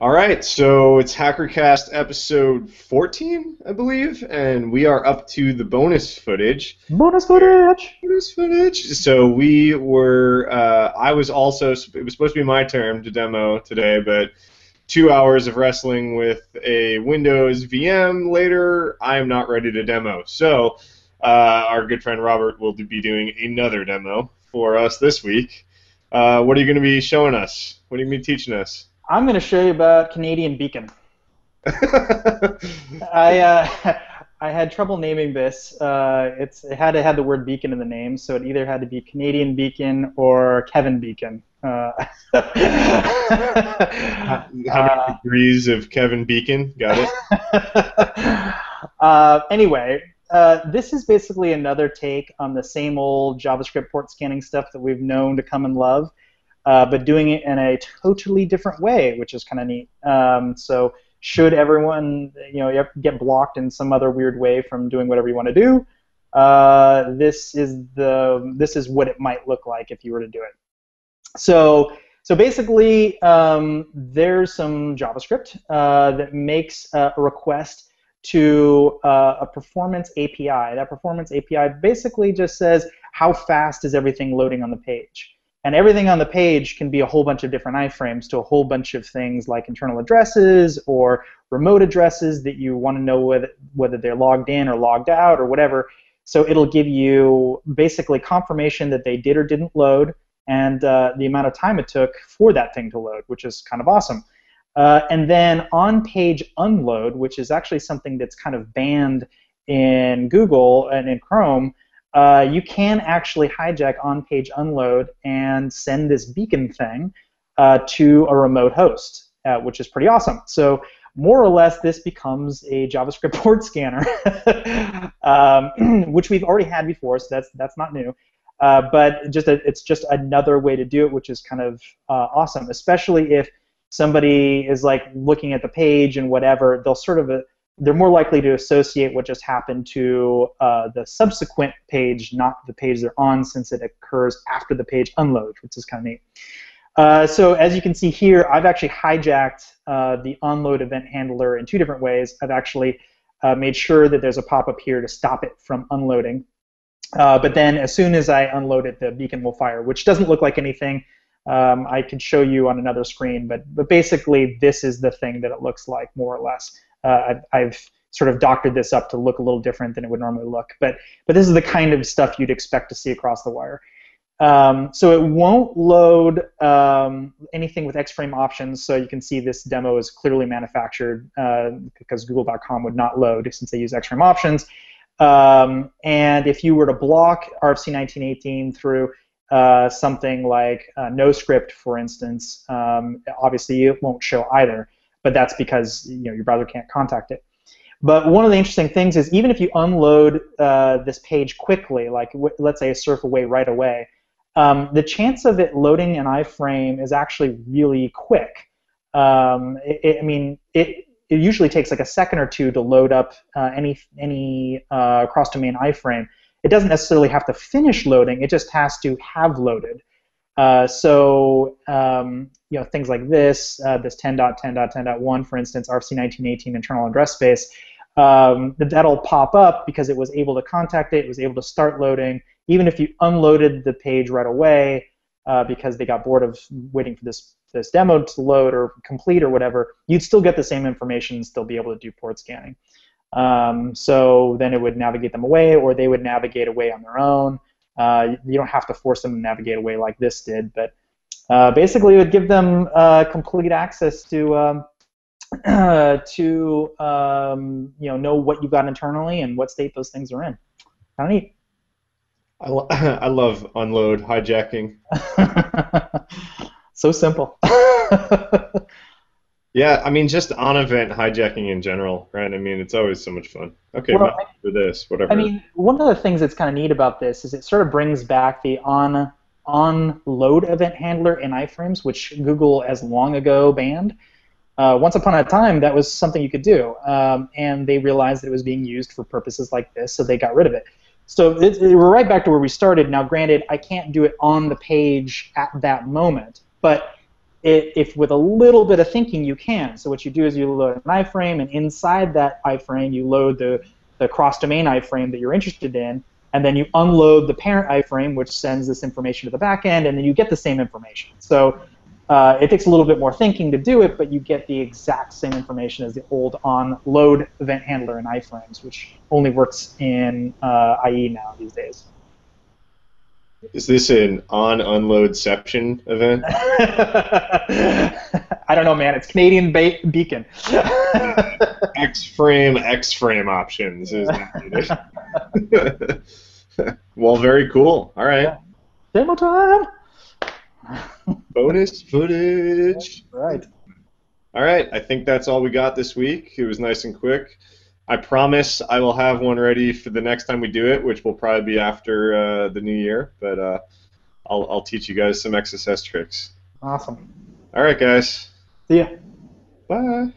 All right, so it's HackerKast episode 14, I believe, and we are up to the bonus footage. Bonus footage. Bonus footage. So we were, I was also, it was supposed to be my turn to demo today, but 2 hours of wrestling with a Windows VM later, I'm not ready to demo. So our good friend Robert will be doing another demo for us this week. What are you going to be showing us? What are you going to be teaching us? I'm going to show you about Canadian Beacon. I I had trouble naming this. It had to have the word beacon in the name, so it either had to be Canadian Beacon or Kevin Beacon. How many degrees of Kevin Beacon? Got it? Anyway, this is basically another take on the same old JavaScript port scanning stuff that we've known to come and love, but doing it in a totally different way, which is kind of neat. So should everyone, get blocked in some other weird way from doing whatever you want to do, this is what it might look like if you were to do it. So basically, there's some JavaScript that makes a request to a performance API. That performance API basically just says how fast is everything loading on the page. And everything on the page can be a whole bunch of different iframes to a whole bunch of things like internal addresses or remote addresses that you want to know whether they're logged in or logged out or whatever. So it'll give you basically confirmation that they did or didn't load and the amount of time it took for that thing to load, which is kind of awesome. And then on-page unload, which is actually something that's kind of banned in Google and in Chrome, you can actually hijack on-page unload and send this beacon thing to a remote host, which is pretty awesome. So more or less, this becomes a JavaScript port scanner, which we've already had before, so that's not new. But it's just another way to do it, which is kind of awesome, especially if somebody is like looking at the page and whatever, they're more likely to associate what just happened to the subsequent page, not the page they're on, since it occurs after the page unloads, which is kind of neat. So as you can see here, I've actually hijacked the onload event handler in two different ways. I've actually made sure that there's a pop-up here to stop it from unloading. But then as soon as I unload it, the beacon will fire, which doesn't look like anything. I could show you on another screen, but basically this is the thing that it looks like, more or less. I've sort of doctored this up to look a little different than it would normally look, but this is the kind of stuff you'd expect to see across the wire. So it won't load anything with X-frame options, so you can see this demo is clearly manufactured because Google.com would not load since they use X-frame options. And if you were to block RFC 1918 through something like NoScript, for instance, obviously it won't show either, but that's because your browser can't contact it. But one of the interesting things is even if you unload this page quickly, like let's say a surf away right away, the chance of it loading an iframe is actually really quick. It usually takes like a second or two to load up any cross-domain iframe. It doesn't necessarily have to finish loading; it just has to have loaded. Things like this 10.10.10.1, for instance, RFC 1918 internal address space, that'll pop up because it was able to contact it, it was able to start loading. Even if you unloaded the page right away because they got bored of waiting for this demo to load or complete or whatever, you'd still get the same information and still be able to do port scanning. So then it would navigate them away, or they would navigate away on their own. You don't have to force them to navigate away like this did, but basically it would give them complete access to know what you got internally and what state those things are in. Kind of neat. I love unload hijacking. So simple. Yeah, I mean, just on-event hijacking in general, right? I mean, it's always so much fun. Okay, well, for this, whatever. I mean, one of the things that's kind of neat about this is it sort of brings back the on-load event handler in iframes, which Google as long ago banned. Once upon a time, that was something you could do, and they realized that it was being used for purposes like this, so they got rid of it. So we're right back to where we started. Now, granted, I can't do it on the page at that moment, but if with a little bit of thinking you can. So what you do is you load an iframe, and inside that iframe you load the cross-domain iframe that you're interested in, and then you unload the parent iframe, which sends this information to the back end, and then you get the same information. So it takes a little bit more thinking to do it, but you get the exact same information as the old on-load event handler in iframes, which only works in IE now these days. Is this an on-unloadception event? I don't know, man. It's Canadian beacon. X-frame options is not needed. Well, very cool. All right. Yeah. Demo time. Bonus footage. Right. All right. I think that's all we got this week. It was nice and quick. I promise I will have one ready for the next time we do it, which will probably be after the new year. But I'll teach you guys some XSS tricks. Awesome. All right, guys. See ya. Bye.